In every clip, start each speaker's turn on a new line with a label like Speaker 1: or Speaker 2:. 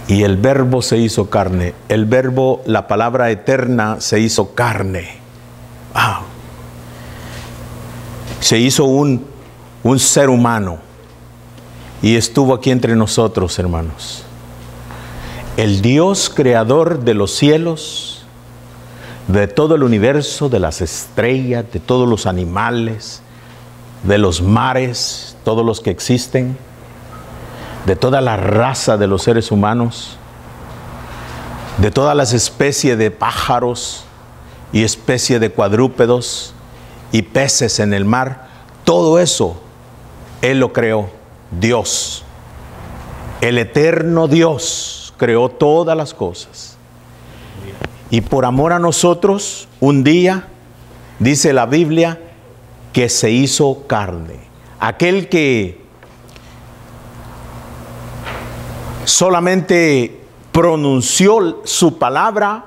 Speaker 1: Y el Verbo se hizo carne. El Verbo, la palabra eterna, se hizo carne. ¡Wow! Se hizo un ser humano. Y estuvo aquí entre nosotros, hermanos. El Dios creador de los cielos, de todo el universo, de las estrellas, de todos los animales, de los mares, todos los que existen, de toda la raza de los seres humanos, de todas las especies de pájaros y especies de cuadrúpedos y peces en el mar, todo eso Él lo creó, Dios. El eterno Dios creó todas las cosas. Y por amor a nosotros, un día, dice la Biblia, que se hizo carne. Aquel que solamente pronunció su palabra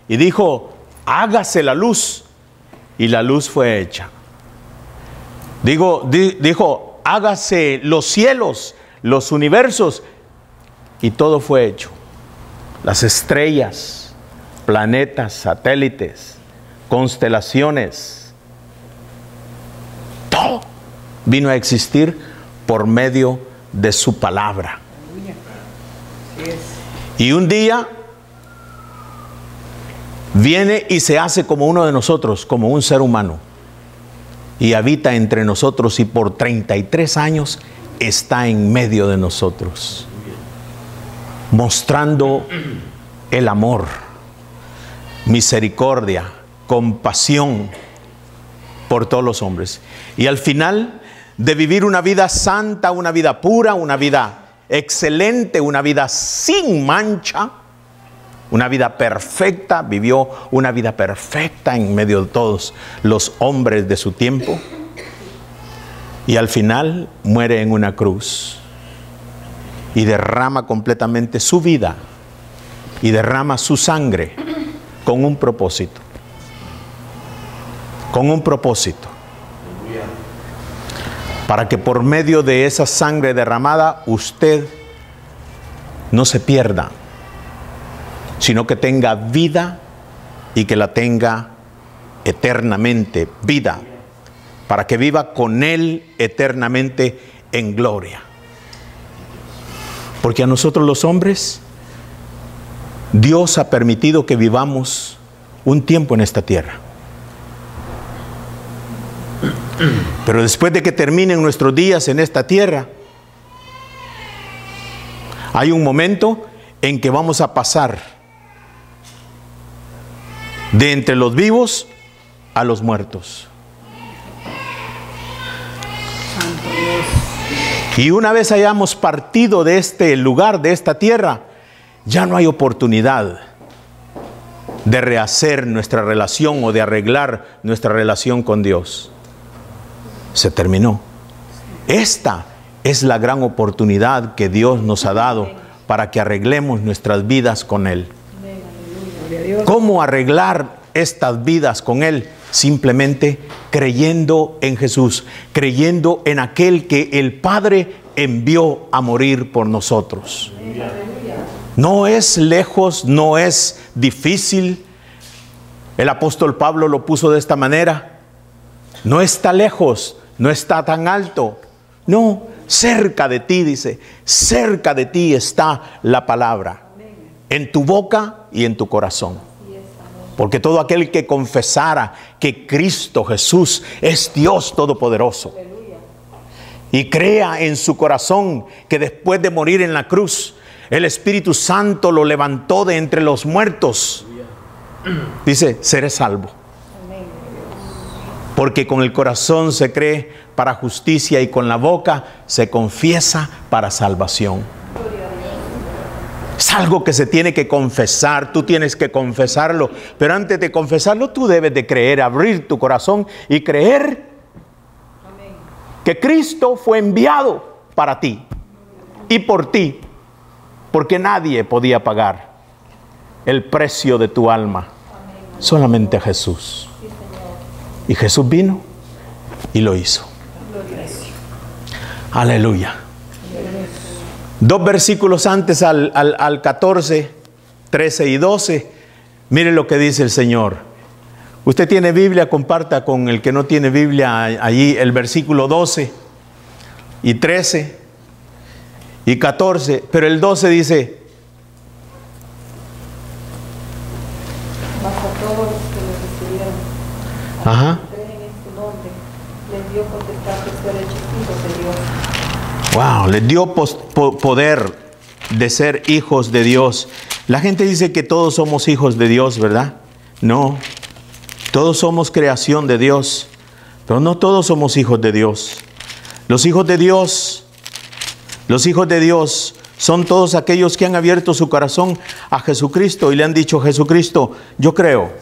Speaker 1: y dijo, hágase la luz, y la luz fue hecha. Dijo, hágase los cielos, los universos, y todo fue hecho. Las estrellas, planetas, satélites, constelaciones, todo vino a existir por medio de su palabra. Y un día viene y se hace como uno de nosotros, como un ser humano, y habita entre nosotros, y por 33 años está en medio de nosotros, mostrando el amor, misericordia, compasión por todos los hombres. Y al final de vivir una vida santa, una vida pura, una vida excelente, una vida sin mancha, una vida perfecta, vivió una vida perfecta en medio de todos los hombres de su tiempo, y al final muere en una cruz y derrama completamente su vida y derrama su sangre con un propósito, para que por medio de esa sangre derramada usted no se pierda, sino que tenga vida, y que la tenga eternamente, vida, para que viva con Él eternamente en gloria. Porque a nosotros los hombres, Dios ha permitido que vivamos un tiempo en esta tierra. Pero después de que terminen nuestros días en esta tierra, hay un momento en que vamos a pasar de entre los vivos a los muertos. Y una vez hayamos partido de este lugar, de esta tierra, ya no hay oportunidad de rehacer nuestra relación o de arreglar nuestra relación con Dios. Se terminó. Esta es la gran oportunidad que Dios nos ha dado para que arreglemos nuestras vidas con Él. ¿Cómo arreglar estas vidas con Él? Simplemente creyendo en Jesús, creyendo en aquel que el Padre envió a morir por nosotros. No es lejos, no es difícil. El apóstol Pablo lo puso de esta manera: no está lejos, no está tan alto, no, cerca de ti, dice, cerca de ti está la palabra, en tu boca y en tu corazón. Porque todo aquel que confesara que Cristo Jesús es Dios Todopoderoso y crea en su corazón que después de morir en la cruz, el Espíritu Santo lo levantó de entre los muertos, dice, seré salvo. Porque con el corazón se cree para justicia y con la boca se confiesa para salvación. Es algo que se tiene que confesar, tú tienes que confesarlo, pero antes de confesarlo tú debes de creer, abrir tu corazón y creer que Cristo fue enviado para ti y por ti, porque nadie podía pagar el precio de tu alma, solamente Jesús. Y Jesús vino y lo hizo. Aleluya. 2 versículos antes al 14, 13 y 12, mire lo que dice el Señor. Usted tiene Biblia, comparta con el que no tiene Biblia allí el versículo 12 y 13 y 14, pero el 12 dice:
Speaker 2: Mas a todos los que le recibieron,
Speaker 1: ajá,
Speaker 2: a los que creen en su nombre, les dio potestad de ser hechos hijos de Dios.
Speaker 1: wow, les dio poder de ser hijos de Dios. La gente dice que todos somos hijos de Dios, ¿verdad? No, todos somos creación de Dios, pero no todos somos hijos de Dios. Los hijos de Dios son todos aquellos que han abierto su corazón a Jesucristo y le han dicho: Jesucristo, yo creo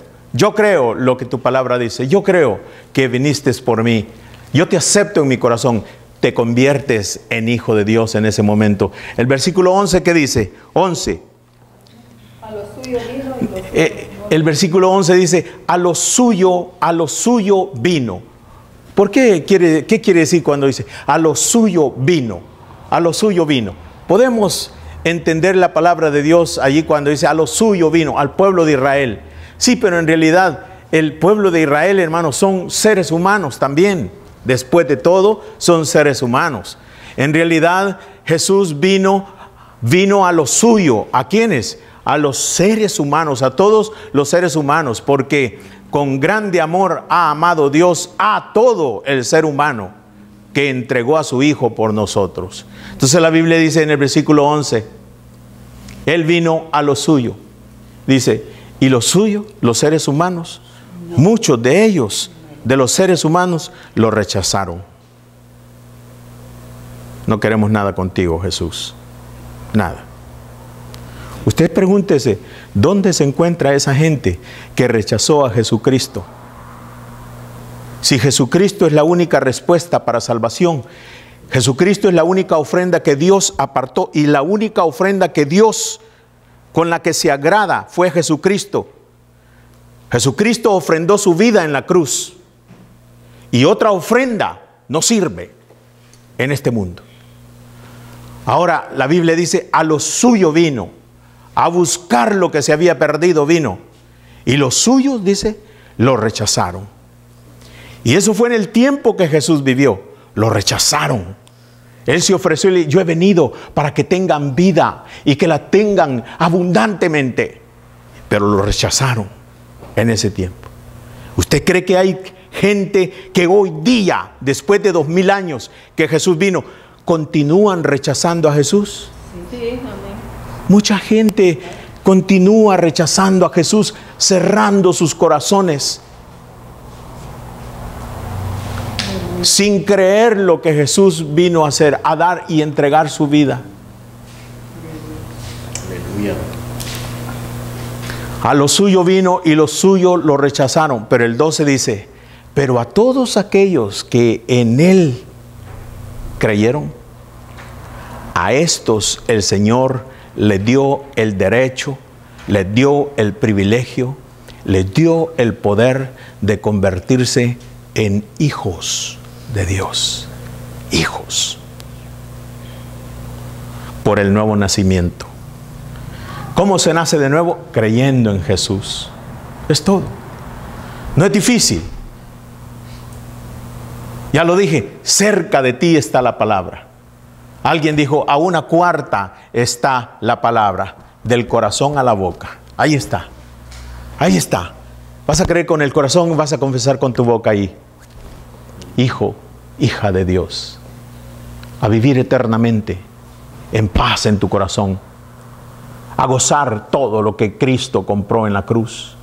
Speaker 1: lo que tu palabra dice, yo creo que viniste por mí, yo te acepto en mi corazón. Te conviertes en hijo de Dios en ese momento. El versículo 11, ¿qué dice? 11.
Speaker 2: A lo suyo vino y lo suyo
Speaker 1: El versículo 11 dice: a lo suyo vino. ¿Por qué qué quiere decir cuando dice a lo suyo vino? A lo suyo vino. Podemos entender la palabra de Dios allí cuando dice a lo suyo vino, al pueblo de Israel. Sí, pero en realidad el pueblo de Israel, hermanos, son seres humanos también. Después de todo, son seres humanos. En realidad, Jesús vino a lo suyo. ¿A quiénes? A los seres humanos, a todos los seres humanos, porque con grande amor ha amado Dios a todo el ser humano, que entregó a su Hijo por nosotros. Entonces la Biblia dice en el versículo 11, Él vino a lo suyo. Dice, y lo suyo, los seres humanos, muchos de ellos, de los seres humanos, lo rechazaron. No queremos nada contigo, Jesús. Nada. Usted pregúntese, ¿dónde se encuentra esa gente que rechazó a Jesucristo? Si Jesucristo es la única respuesta para salvación, Jesucristo es la única ofrenda que Dios apartó, y la única ofrenda que Dios con la que se agrada fue Jesucristo. Jesucristo ofrendó su vida en la cruz. Y otra ofrenda no sirve en este mundo. Ahora la Biblia dice, a lo suyo vino, a buscar lo que se había perdido vino. Y los suyos, dice, lo rechazaron. Y eso fue en el tiempo que Jesús vivió. Lo rechazaron. Él se ofreció y le dijo: yo he venido para que tengan vida y que la tengan abundantemente. Pero lo rechazaron en ese tiempo. ¿Usted cree que hay gente que hoy día, después de 2000 años que Jesús vino, continúan rechazando a Jesús?
Speaker 2: Sí, amén.
Speaker 1: Mucha gente continúa rechazando a Jesús, cerrando sus corazones, sin creer lo que Jesús vino a hacer, a dar y entregar su vida.
Speaker 3: Aleluya.
Speaker 1: A lo suyo vino y los suyos lo rechazaron. Pero el 12 dice, pero a todos aquellos que en Él creyeron, a estos el Señor les dio el derecho, les dio el privilegio, les dio el poder de convertirse en hijos de Dios. Hijos. Por el nuevo nacimiento. ¿Cómo se nace de nuevo? Creyendo en Jesús. Es todo. No es difícil. Ya lo dije, cerca de ti está la palabra. Alguien dijo, a 1/4 está la palabra, del corazón a la boca. Ahí está. Ahí está. Vas a creer con el corazón, vas a confesar con tu boca ahí. Hijo, hija de Dios. A vivir eternamente en paz en tu corazón. A gozar todo lo que Cristo compró en la cruz.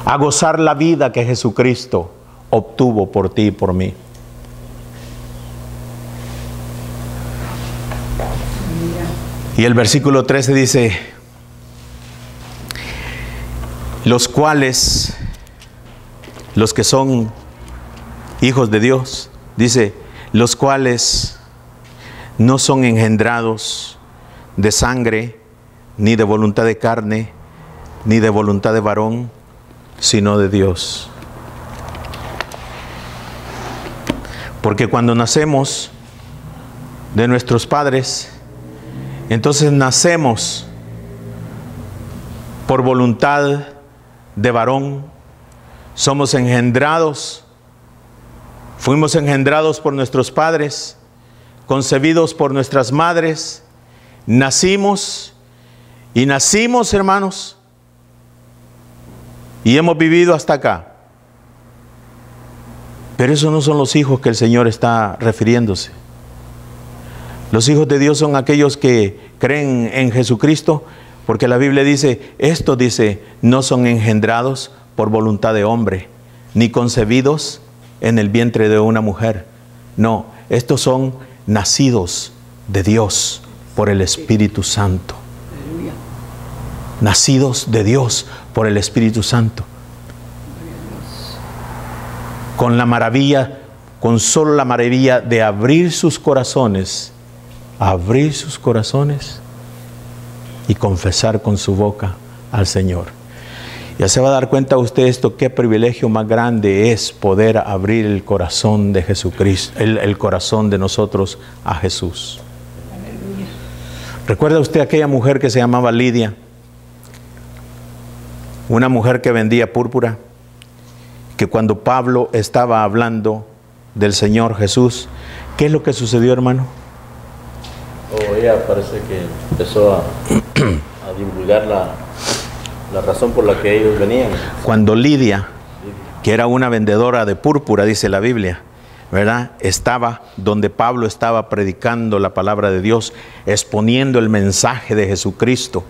Speaker 1: A gozar la vida que Jesucristo obtuvo por ti y por mí. Y el versículo 13 dice, los cuales, los que son hijos de Dios, dice, los cuales no son engendrados de sangre, ni de voluntad de carne, ni de voluntad de varón, sino de Dios. Porque cuando nacemos, de nuestros padres, entonces nacemos por voluntad de varón, somos engendrados, fuimos engendrados por nuestros padres, concebidos por nuestras madres, nacimos, hermanos, y hemos vivido hasta acá. Pero esos no son los hijos que el Señor está refiriéndose. Los hijos de Dios son aquellos que creen en Jesucristo, porque la Biblia dice, estos, dice, no son engendrados por voluntad de hombre, ni concebidos en el vientre de una mujer. No, estos son nacidos de Dios por el Espíritu Santo. Nacidos de Dios por el Espíritu Santo. Con la maravilla, con solo la maravilla de abrir sus corazones y confesar con su boca al Señor. Ya se va a dar cuenta usted esto, qué privilegio más grande es poder abrir el corazón de Jesucristo, el corazón de nosotros a Jesús. Aleluya. ¿Recuerda usted aquella mujer que se llamaba Lidia? Una mujer que vendía púrpura, que cuando Pablo estaba hablando del Señor Jesús, ¿qué es lo que sucedió, hermano?
Speaker 3: Ella parece que empezó a divulgar la razón por la que ellos venían.
Speaker 1: Cuando Lidia, que era una vendedora de púrpura, dice la Biblia, ¿verdad?, estaba donde Pablo estaba predicando la palabra de Dios, exponiendo el mensaje de Jesucristo,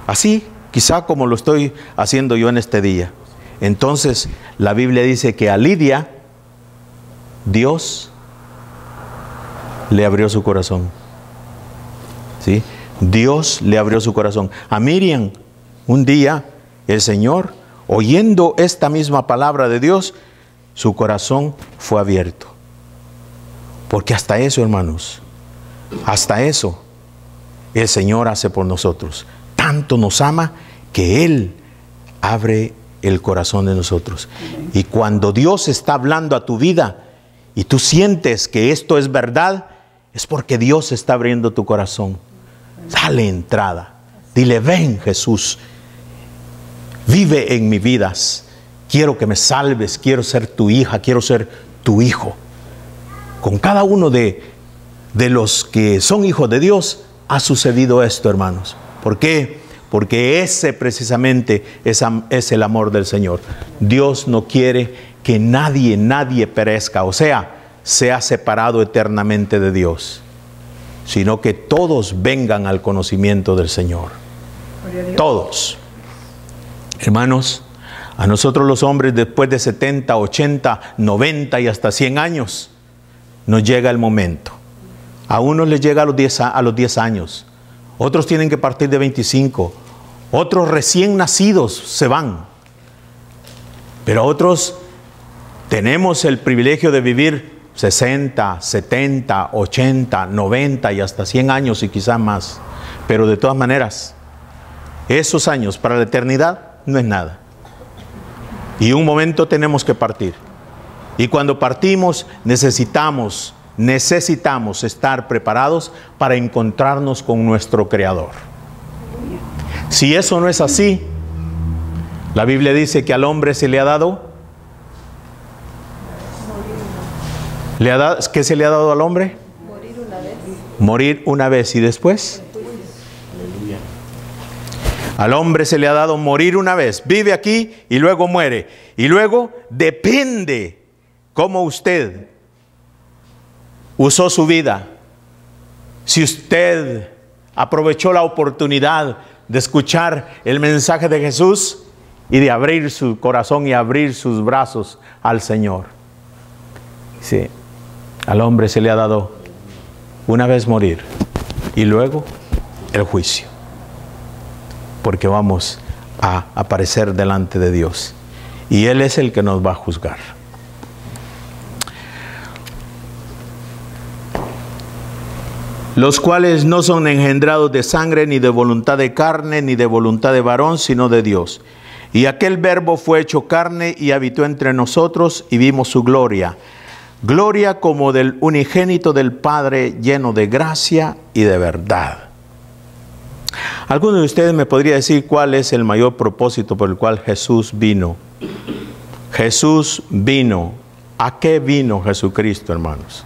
Speaker 1: así quizá como lo estoy haciendo yo en este día. Entonces la Biblia dice que a Lidia Dios le abrió su corazón. ¿Sí? Dios le abrió su corazón. A Miriam, un día, el Señor, oyendo esta misma palabra de Dios, su corazón fue abierto. Porque hasta eso, hermanos, hasta eso, el Señor hace por nosotros. Tanto nos ama que Él abre el corazón de nosotros. Y cuando Dios está hablando a tu vida y tú sientes que esto es verdad, es porque Dios está abriendo tu corazón. Dale entrada. Dile, ven Jesús, vive en mi vida. Quiero que me salves, quiero ser tu hija, quiero ser tu hijo. Con cada uno de los que son hijos de Dios ha sucedido esto, hermanos. ¿Por qué? Porque ese precisamente es el amor del Señor. Dios no quiere que nadie perezca, o sea separado eternamente de Dios, sino que todos vengan al conocimiento del Señor. Todos. Hermanos, a nosotros los hombres después de 70, 80, 90 y hasta 100 años, nos llega el momento. A unos les llega a los 10 años, otros tienen que partir de 25, otros recién nacidos se van, pero otros tenemos el privilegio de vivir 60, 70, 80, 90 y hasta 100 años y quizás más. Pero de todas maneras, esos años para la eternidad no es nada. Y un momento tenemos que partir. Y cuando partimos necesitamos estar preparados para encontrarnos con nuestro Creador. Si eso no es así, la Biblia dice que al hombre se le ha dado... ¿Qué se le ha dado al hombre?
Speaker 2: Morir una vez.
Speaker 1: Morir una vez y después. Al hombre se le ha dado morir una vez. Vive aquí y luego muere. Y luego depende cómo usted usó su vida. Si usted aprovechó la oportunidad de escuchar el mensaje de Jesús y de abrir su corazón y abrir sus brazos al Señor. Sí. Al hombre se le ha dado una vez morir y luego el juicio, porque vamos a aparecer delante de Dios y Él es el que nos va a juzgar. Los cuales no son engendrados de sangre, ni de voluntad de carne, ni de voluntad de varón, sino de Dios. Y aquel verbo fue hecho carne y habitó entre nosotros y vimos su gloria. gloria como del unigénito del Padre, lleno de gracia y de verdad. ¿Alguno de ustedes me podría decir cuál es el mayor propósito por el cual Jesús vino? Jesús vino. ¿A qué vino Jesucristo, hermanos?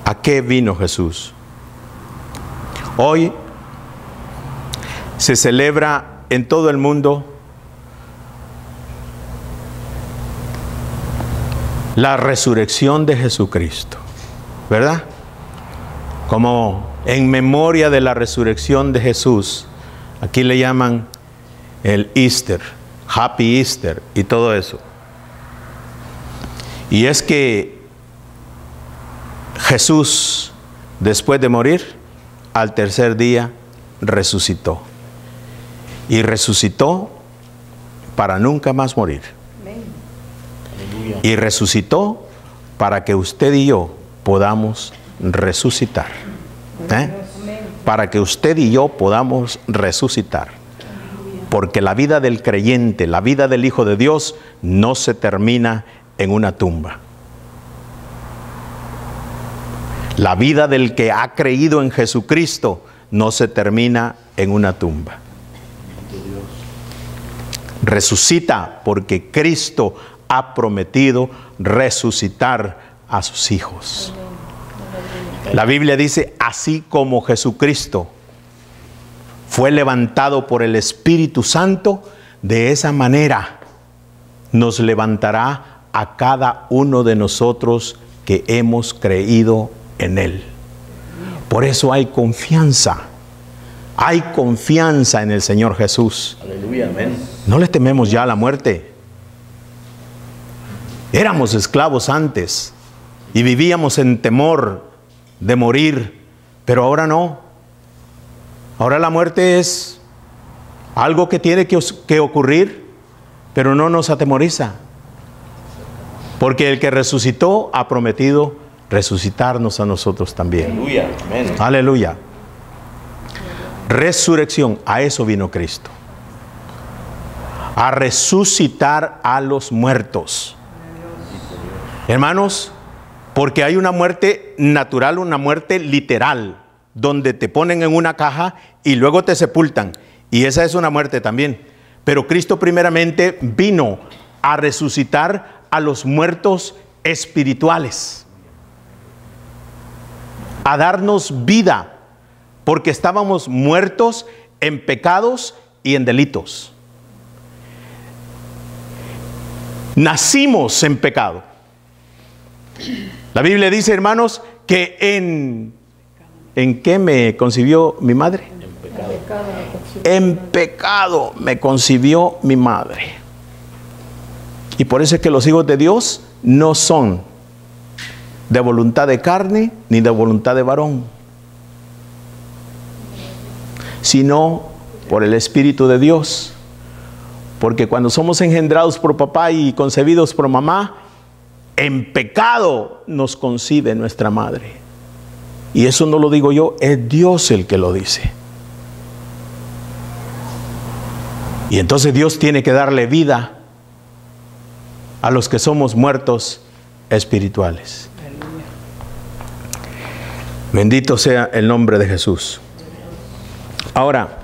Speaker 1: ¿A qué vino Jesús? Hoy se celebra en todo el mundo la resurrección de Jesucristo, ¿verdad? Como en memoria de la resurrección de Jesús. Aquí le llaman el Easter, Happy Easter y todo eso. Y es que Jesús, después de morir, al tercer día resucitó. Y resucitó para nunca más morir. Y resucitó para que usted y yo podamos resucitar. Para que usted y yo podamos resucitar. Porque la vida del creyente, la vida del Hijo de Dios, no se termina en una tumba. La vida del que ha creído en Jesucristo no se termina en una tumba. Resucita porque Cristo ha prometido resucitar a sus hijos. La Biblia dice, así como Jesucristo fue levantado por el Espíritu Santo, de esa manera nos levantará a cada uno de nosotros que hemos creído en Él. Por eso hay confianza. Hay confianza en el Señor Jesús.
Speaker 3: Aleluya, amén.
Speaker 1: No le tememos ya a la muerte. Éramos esclavos antes y vivíamos en temor de morir, pero ahora no. Ahora la muerte es algo que tiene que ocurrir, pero no nos atemoriza. Porque el que resucitó ha prometido resucitarnos a nosotros también.
Speaker 3: Aleluya, amén.
Speaker 1: Aleluya. Resurrección, a eso vino Cristo. A resucitar a los muertos. Hermanos, porque hay una muerte natural, una muerte literal, donde te ponen en una caja y luego te sepultan. Y esa es una muerte también. Pero Cristo primeramente vino a resucitar a los muertos espirituales. A darnos vida, porque estábamos muertos en pecados y en delitos. Nacimos en pecado. La Biblia dice, hermanos, que ¿en qué me concibió mi madre? En pecado me concibió mi madre. Y por eso es que los hijos de Dios no son de voluntad de carne ni de voluntad de varón, sino por el Espíritu de Dios. Porque cuando somos engendrados por papá y concebidos por mamá, en pecado nos concibe nuestra madre. Y eso no lo digo yo, es Dios el que lo dice. Y entonces Dios tiene que darle vida a los que somos muertos espirituales. Bendito sea el nombre de Jesús. Ahora,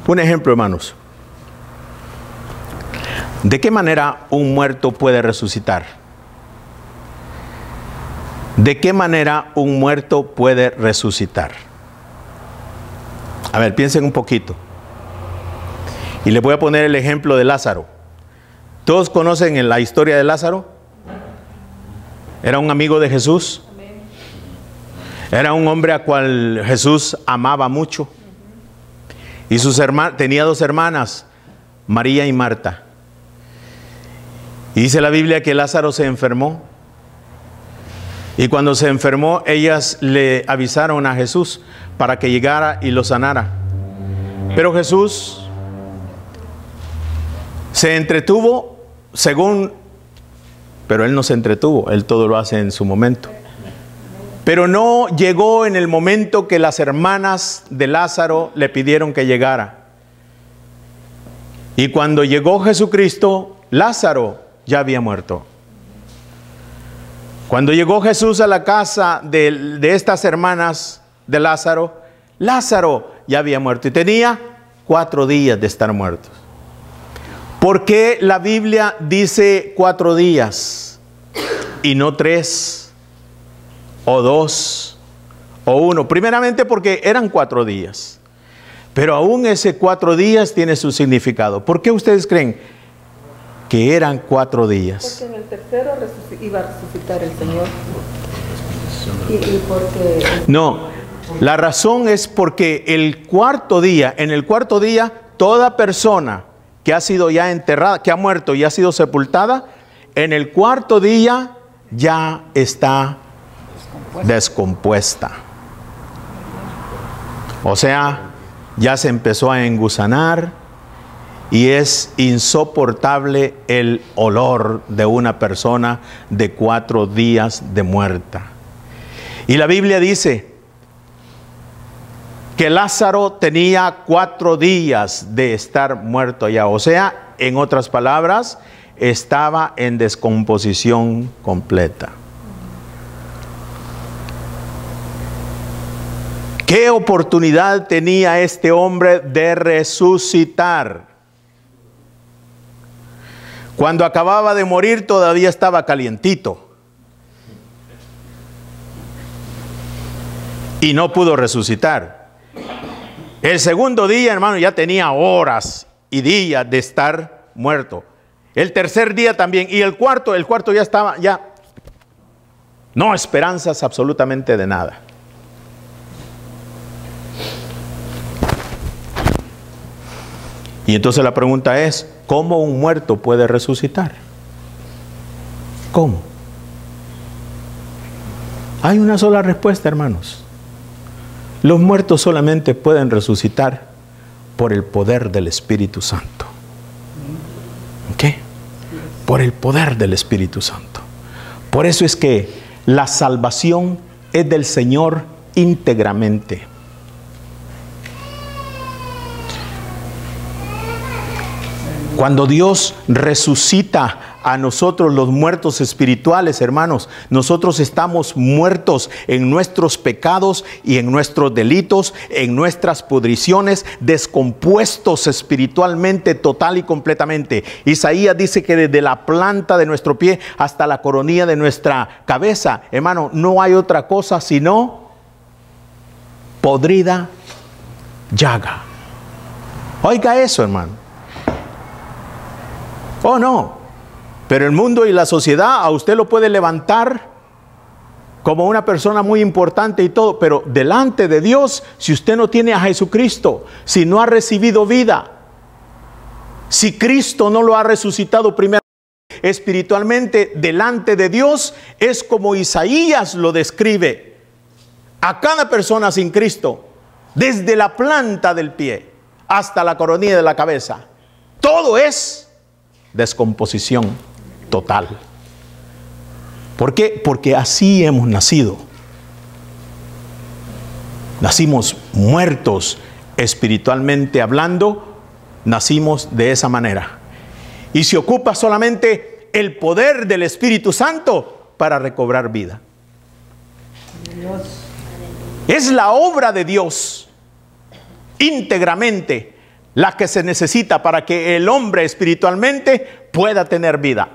Speaker 1: un ejemplo, hermanos. ¿De qué manera un muerto puede resucitar? ¿De qué manera un muerto puede resucitar? A ver, piensen un poquito. Y les voy a poner el ejemplo de Lázaro. ¿Todos conocen la historia de Lázaro? Era un amigo de Jesús. Era un hombre a cual Jesús amaba mucho. Y tenía dos hermanas, María y Marta. Y dice la Biblia que Lázaro se enfermó. Y cuando se enfermó, ellas le avisaron a Jesús para que llegara y lo sanara. Pero Jesús se entretuvo pero Él no se entretuvo, Él todo lo hace en su momento. Pero no llegó en el momento que las hermanas de Lázaro le pidieron que llegara. Y cuando llegó Jesucristo, Lázaro ya había muerto. Cuando llegó Jesús a la casa de estas hermanas de Lázaro, Lázaro ya había muerto y tenía 4 días de estar muerto. ¿Por qué la Biblia dice 4 días y no 3 o 2 o 1? Primeramente porque eran 4 días. Pero aún ese 4 días tiene su significado. ¿Por qué ustedes creen que eran 4 días?
Speaker 2: Porque en el tercero iba a resucitar el Señor. Y porque...
Speaker 1: No, la razón es porque el 4º día, en el 4º día, toda persona que ha sido ya enterrada, que ha muerto y ha sido sepultada, en el 4º día ya está descompuesta. O sea, ya se empezó a engusanar y es insoportable el olor de una persona de 4 días de muerta. Y la Biblia dice que Lázaro tenía 4 días de estar muerto ya. O sea, en otras palabras, estaba en descomposición completa. ¿Qué oportunidad tenía este hombre de resucitar? Cuando acababa de morir todavía estaba calientito. Y no pudo resucitar. El 2º día, hermano, ya tenía horas y días de estar muerto. El 3er día también. Y el cuarto ya estaba, ya no esperanzas absolutamente de nada. Y entonces la pregunta es, ¿cómo un muerto puede resucitar? ¿Cómo? Hay una sola respuesta, hermanos. Los muertos solamente pueden resucitar por el poder del Espíritu Santo. ¿Qué? Por el poder del Espíritu Santo. Por eso es que la salvación es del Señor íntegramente. Cuando Dios resucita a nosotros los muertos espirituales, hermanos, nosotros estamos muertos en nuestros pecados y en nuestros delitos, en nuestras pudriciones, descompuestos espiritualmente total y completamente. Isaías dice que desde la planta de nuestro pie hasta la coronilla de nuestra cabeza, hermano, no hay otra cosa sino podrida llaga. Oiga eso, hermano. Oh, no. Pero el mundo y la sociedad a usted lo puede levantar como una persona muy importante y todo, pero delante de Dios, si usted no tiene a Jesucristo, si no ha recibido vida, si Cristo no lo ha resucitado primero espiritualmente delante de Dios, es como Isaías lo describe. A cada persona sin Cristo, desde la planta del pie hasta la coronilla de la cabeza, todo es descomposición total. ¿Por qué? Porque así hemos nacido. Nacimos muertos espiritualmente hablando, nacimos de esa manera. Y se ocupa solamente el poder del Espíritu Santo para recobrar vida. Es la obra de Dios íntegramente la que se necesita para que el hombre espiritualmente pueda tener vida.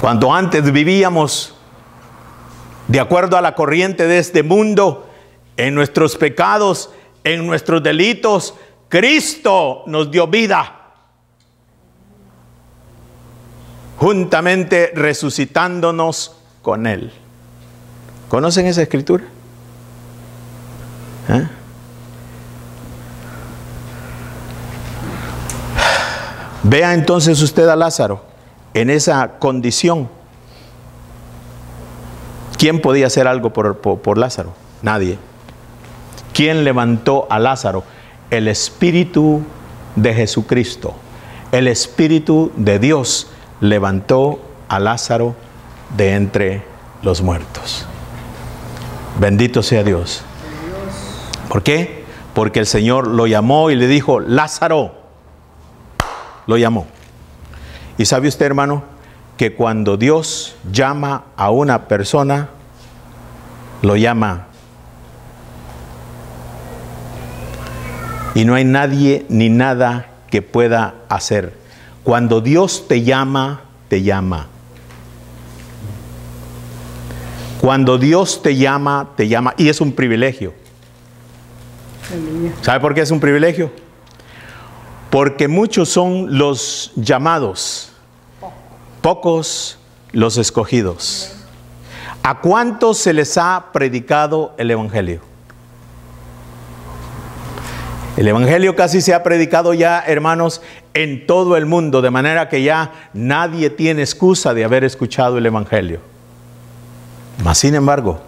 Speaker 1: Cuando antes vivíamos de acuerdo a la corriente de este mundo, en nuestros pecados, en nuestros delitos, Cristo nos dio vida, juntamente resucitándonos con Él. ¿Conocen esa escritura? ¿Eh? Vea entonces usted a Lázaro en esa condición. ¿Quién podía hacer algo por Lázaro? Nadie. ¿Quién levantó a Lázaro? El Espíritu de Jesucristo. El Espíritu de Dios levantó a Lázaro de entre los muertos. Bendito sea Dios. ¿Por qué? Porque el Señor lo llamó y le dijo, Lázaro. Lo llamó. Y sabe usted, hermano, que cuando Dios llama a una persona, lo llama. Y no hay nadie ni nada que pueda hacer. Cuando Dios te llama, te llama. Cuando Dios te llama, te llama. Y es un privilegio. ¿Sabe por qué es un privilegio? Porque muchos son los llamados, pocos los escogidos. ¿A cuántos se les ha predicado el Evangelio? El Evangelio casi se ha predicado ya, hermanos, en todo el mundo, de manera que ya nadie tiene excusa de haber escuchado el Evangelio. Mas, sin embargo,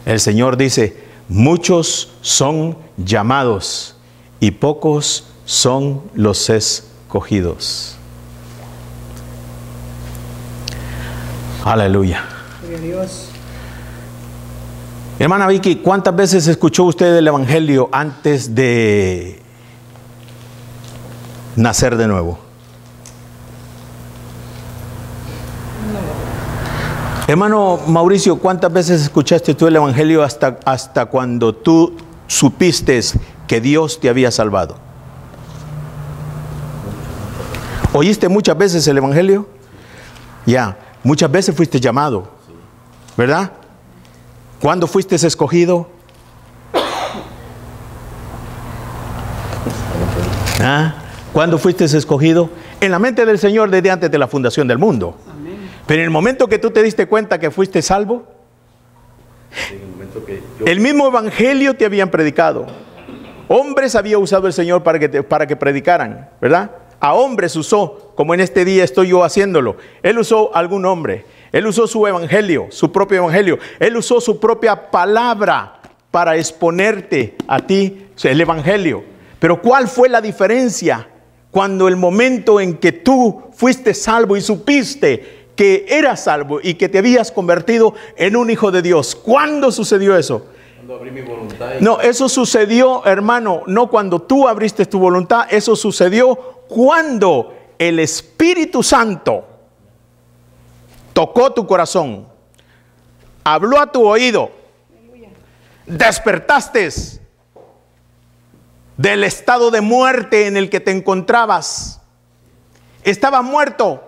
Speaker 1: el Señor dice, muchos son llamados y pocos son los escogidos. Aleluya.
Speaker 2: Gloria a Dios.
Speaker 1: Hermana Vicky, ¿cuántas veces escuchó usted el Evangelio antes de nacer de nuevo? No. Hermano Mauricio, ¿cuántas veces escuchaste tú el Evangelio hasta cuando tú supiste que Dios te había salvado? ¿Oíste muchas veces el Evangelio? Ya, muchas veces fuiste llamado, ¿verdad? ¿Cuándo fuiste escogido? ¿Ah? ¿Cuándo fuiste escogido? En la mente del Señor desde antes de la fundación del mundo. Amén. Pero en el momento que tú te diste cuenta que fuiste salvo, el mismo Evangelio te habían predicado. Hombres había usado el Señor para que predicaran, ¿verdad? A hombres usó, como en este día estoy yo haciéndolo. Él usó algún hombre. Él usó su evangelio, su propio evangelio. Él usó su propia palabra para exponerte a ti el evangelio. Pero ¿cuál fue la diferencia cuando el momento en que tú fuiste salvo y supiste que eras salvo y que te habías convertido en un hijo de Dios? ¿Cuándo sucedió eso?
Speaker 3: Cuando abrí mi voluntad.
Speaker 1: No, eso sucedió, hermano, no cuando tú abriste tu voluntad. Eso sucedió cuando el Espíritu Santo tocó tu corazón, habló a tu oído, despertaste del estado de muerte en el que te encontrabas. Estabas muerto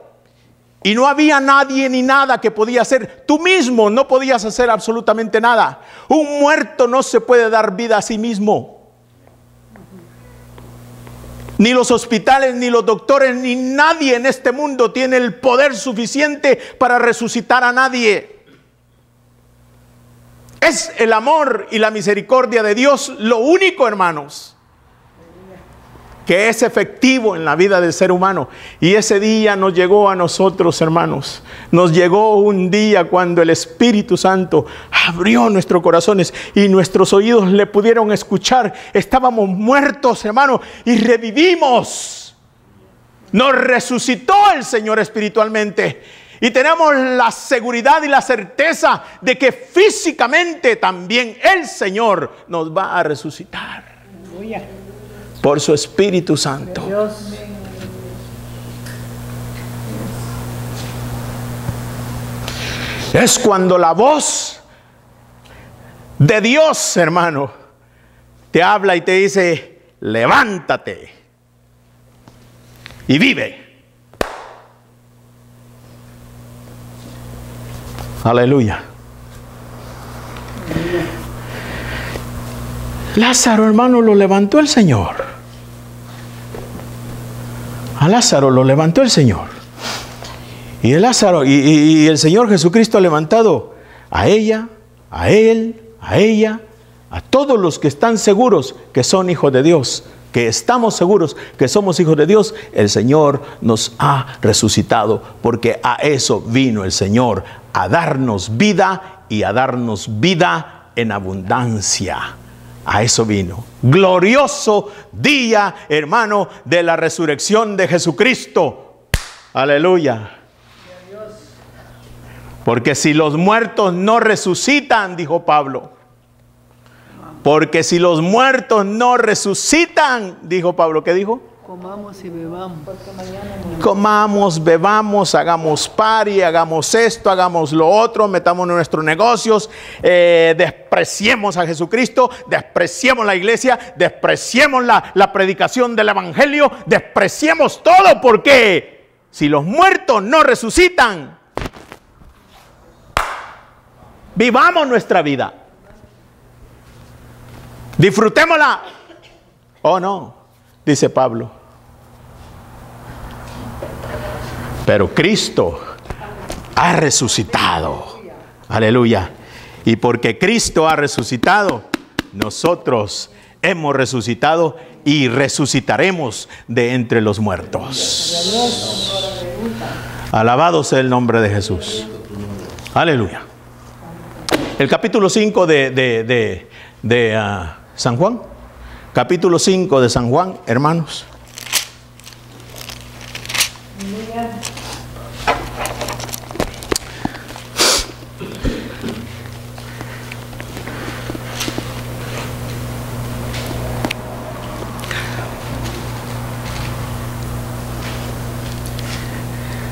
Speaker 1: y no había nadie ni nada que podía hacer. Tú mismo no podías hacer absolutamente nada. Un muerto no se puede dar vida a sí mismo. Ni los hospitales, ni los doctores, ni nadie en este mundo tiene el poder suficiente para resucitar a nadie. Es el amor y la misericordia de Dios lo único, hermanos, que es efectivo en la vida del ser humano. Y ese día nos llegó a nosotros, hermanos. Nos llegó un día cuando el Espíritu Santo abrió nuestros corazones y nuestros oídos le pudieron escuchar. Estábamos muertos, hermanos, y revivimos. Nos resucitó el Señor espiritualmente. Y tenemos la seguridad y la certeza de que físicamente también el Señor nos va a resucitar. Por su Espíritu Santo. Es cuando la voz de Dios, hermano, te habla y te dice, levántate y vive. Aleluya. Lázaro, hermano, lo levantó el Señor. A Lázaro lo levantó el Señor. Y el Lázaro y el Señor Jesucristo ha levantado a ella, a él, a ella, a todos los que están seguros que son hijos de Dios, que estamos seguros que somos hijos de Dios. El Señor nos ha resucitado, porque a eso vino el Señor, a darnos vida y a darnos vida en abundancia. A eso vino. Glorioso día, hermano, de la resurrección de Jesucristo. Aleluya. Porque si los muertos no resucitan, dijo Pablo. Porque si los muertos no resucitan, dijo Pablo, ¿qué dijo?
Speaker 2: Comamos y bebamos. Porque mañana no.
Speaker 1: Comamos, bebamos, hagamos party, hagamos esto, hagamos lo otro, metamos en nuestros negocios, despreciemos a Jesucristo, despreciemos la iglesia, despreciemos la predicación del evangelio, despreciemos todo, porque si los muertos no resucitan, vivamos nuestra vida, disfrutémosla. Oh no, dice Pablo. Pero Cristo ha resucitado. Aleluya. Y porque Cristo ha resucitado, nosotros hemos resucitado y resucitaremos de entre los muertos. Alabado sea el nombre de Jesús. Aleluya. El capítulo 5 de San Juan. Capítulo 5 de San Juan, hermanos.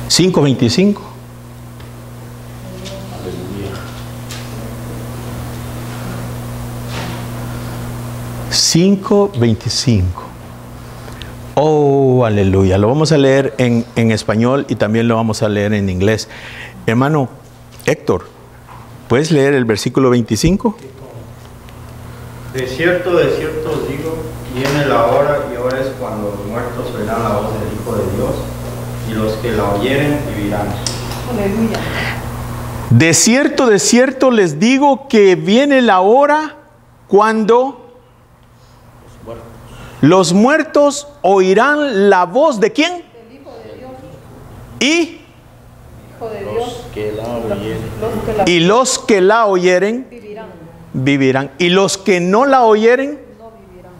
Speaker 1: $5.25. 5:25. Oh, aleluya. Lo vamos a leer en español y también lo vamos a leer en inglés. Hermano Héctor, ¿puedes leer el versículo 25?
Speaker 4: De cierto os digo, viene la hora y ahora es cuando los muertos oirán la voz del Hijo de Dios, y los que la oyeren vivirán.
Speaker 2: Aleluya.
Speaker 1: De cierto les digo que viene la hora cuando los muertos oirán la voz ¿de quién?
Speaker 2: Del Hijo de Dios.
Speaker 1: Y
Speaker 2: Hijo de Dios.
Speaker 3: Que la oyeren.
Speaker 1: y los que la oyeren
Speaker 2: Vivirán.
Speaker 1: vivirán. Y los que no la oyeren
Speaker 2: No vivirán.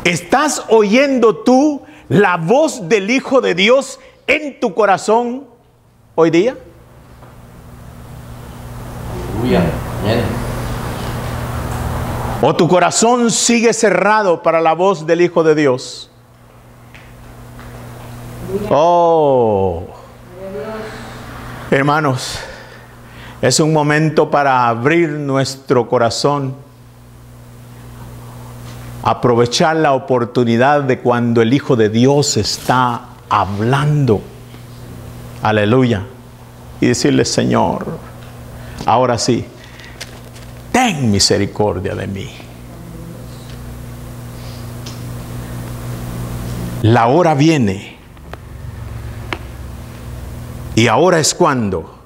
Speaker 1: ¿estás oyendo tú la voz del Hijo de Dios en tu corazón hoy día?
Speaker 3: Aleluya. Amén.
Speaker 1: ¿O tu corazón sigue cerrado para la voz del Hijo de Dios? Oh, hermanos, es un momento para abrir nuestro corazón, aprovechar la oportunidad de cuando el Hijo de Dios está hablando. Aleluya. Y decirle: Señor, ahora sí, ten misericordia de mí. La hora viene. Y ahora es cuando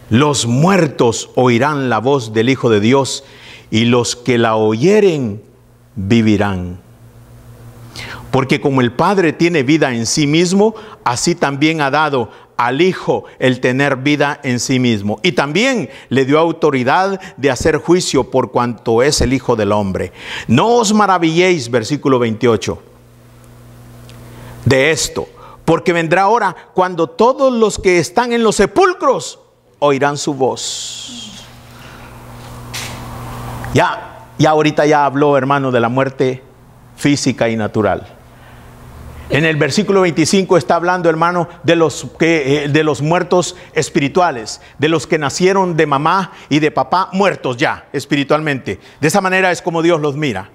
Speaker 1: los muertos oirán la voz del Hijo de Dios, y los que la oyeren vivirán. Porque como el Padre tiene vida en sí mismo, así también ha dado al Hijo el tener vida en sí mismo. Y también le dio autoridad de hacer juicio por cuanto es el Hijo del Hombre. No os maravilléis, versículo 28, de esto, porque vendrá hora cuando todos los que están en los sepulcros oirán su voz. Ya ahorita ya habló, hermano, de la muerte física y natural. En el versículo 25 está hablando, hermano, de los muertos espirituales, de los que nacieron de mamá y de papá muertos ya espiritualmente. De esa manera es como Dios los mira.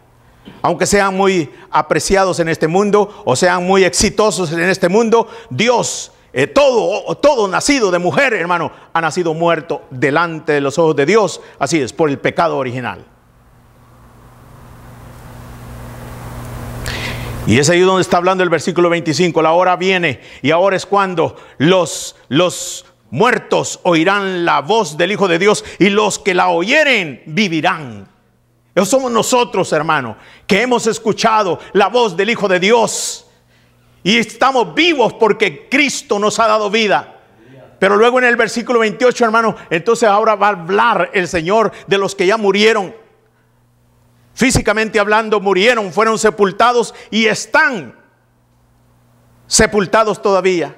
Speaker 1: Aunque sean muy apreciados en este mundo o sean muy exitosos en este mundo, Dios, todo nacido de mujer, hermano, ha nacido muerto delante de los ojos de Dios. Así es, por el pecado original. Y es ahí donde está hablando el versículo 25. La hora viene y ahora es cuando los muertos oirán la voz del Hijo de Dios, y los que la oyeren vivirán. Esos somos nosotros, hermano, que hemos escuchado la voz del Hijo de Dios y estamos vivos porque Cristo nos ha dado vida. Pero luego en el versículo 28, hermano, entonces ahora va a hablar el Señor de los que ya murieron. Físicamente hablando, murieron, fueron sepultados y están sepultados todavía.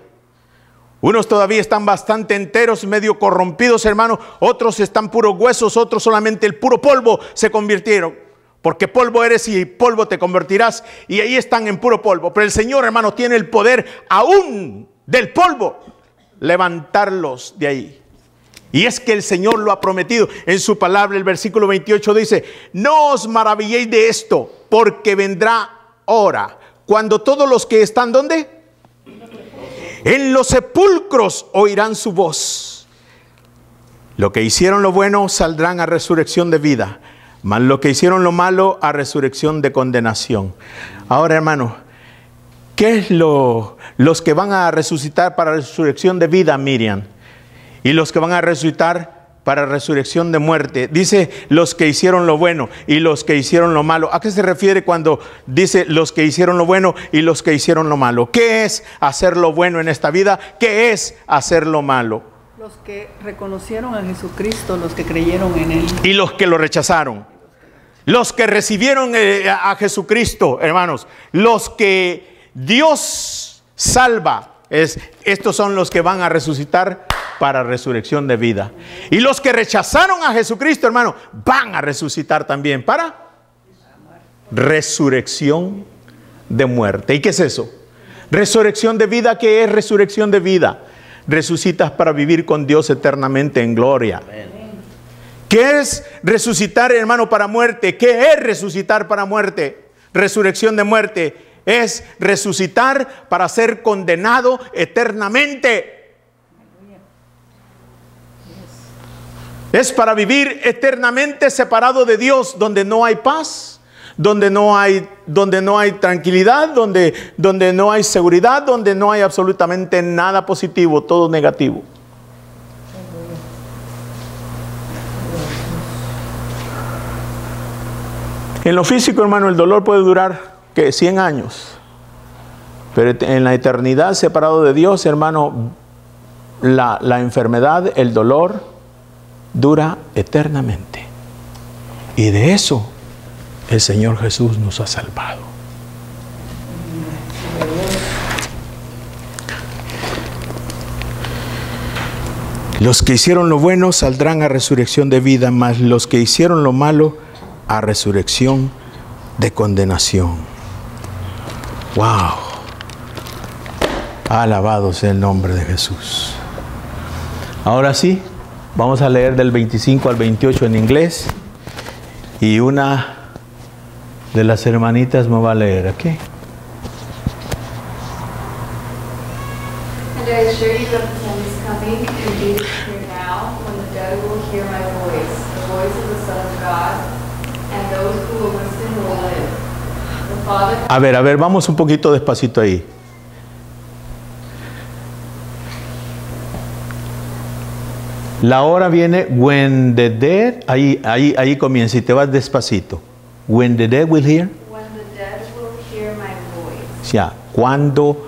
Speaker 1: Unos todavía están bastante enteros, medio corrompidos, hermano. Otros están puros huesos, otros solamente el puro polvo se convirtieron. Porque polvo eres y polvo te convertirás. Y ahí están en puro polvo. Pero el Señor, hermano, tiene el poder aún del polvo levantarlos de ahí. Y es que el Señor lo ha prometido en su palabra. El versículo 28 dice: no os maravilléis de esto, porque vendrá hora cuando todos los que están, ¿dónde? En los sepulcros oirán su voz. Lo que hicieron lo bueno saldrán a resurrección de vida, mas lo que hicieron lo malo a resurrección de condenación. Ahora, hermano, ¿qué es los que van a resucitar para resurrección de vida, Miriam? Y los que van a resucitar para resurrección de muerte. Dice los que hicieron lo bueno y los que hicieron lo malo. ¿A qué se refiere cuando dice los que hicieron lo bueno y los que hicieron lo malo? ¿Qué es hacer lo bueno en esta vida? ¿Qué es hacer lo malo?
Speaker 2: Los que reconocieron a Jesucristo, los que creyeron en Él.
Speaker 1: Y los que lo rechazaron. Los que recibieron a Jesucristo, hermanos. Los que Dios salva. Estos son los que van a resucitar para resurrección de vida. Y los que rechazaron a Jesucristo, hermano, van a resucitar también para resurrección de muerte. ¿Y qué es eso? Resurrección de vida. ¿Qué es resurrección de vida? Resucitas para vivir con Dios eternamente en gloria. ¿Qué es resucitar, hermano, para muerte? ¿Qué es resucitar para muerte? Resurrección de muerte es resucitar para ser condenado eternamente. Es para vivir eternamente separado de Dios, donde no hay paz, donde no hay tranquilidad, donde no hay seguridad, donde no hay absolutamente nada positivo, todo negativo. En lo físico, hermano, el dolor puede durar, ¿qué? 100 años. Pero en la eternidad, separado de Dios, hermano, la enfermedad, el dolor, dura eternamente. Y de eso el Señor Jesús nos ha salvado. Los que hicieron lo bueno saldrán a resurrección de vida, mas los que hicieron lo malo a resurrección de condenación. ¡Wow! Alabado sea el nombre de Jesús. Ahora sí, vamos a leer del 25 al 28 en inglés. Y una de las hermanitas me va a leer aquí.
Speaker 5: And I assure you that the time is coming, indeed is here now, when the dead will hear my voice, the voice of the Son of God, and those who will listen will live. The Father...
Speaker 1: A ver, vamos un poquito despacito ahí. La hora viene, when the dead, ahí comienza y te vas despacito. When the dead will hear.
Speaker 5: When the dead will hear my voice.
Speaker 1: Ya, cuando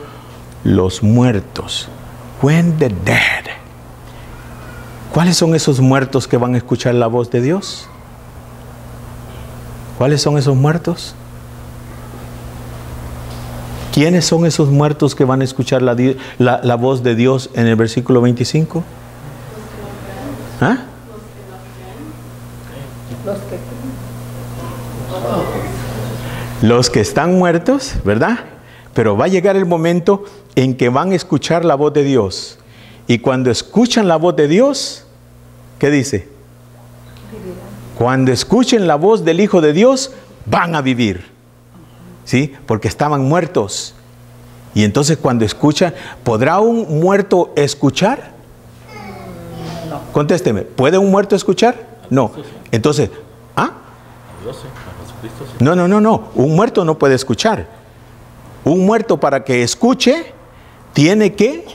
Speaker 1: los muertos. When the dead. ¿Cuáles son esos muertos que van a escuchar la voz de Dios? ¿Cuáles son esos muertos? ¿Quiénes son esos muertos que van a escuchar la voz de Dios en el versículo 25? ¿Ah? Los que están muertos, ¿verdad? Pero va a llegar el momento en que van a escuchar la voz de Dios. Y cuando escuchan la voz de Dios, ¿qué dice? Cuando escuchen la voz del Hijo de Dios, van a vivir. ¿Sí? Porque estaban muertos. Y entonces cuando escuchan, ¿podrá un muerto escuchar?
Speaker 2: No.
Speaker 1: Contésteme, ¿puede un muerto escuchar? No. Entonces, ¿ah? No. Un muerto no puede escuchar. Un muerto, para que escuche, tiene que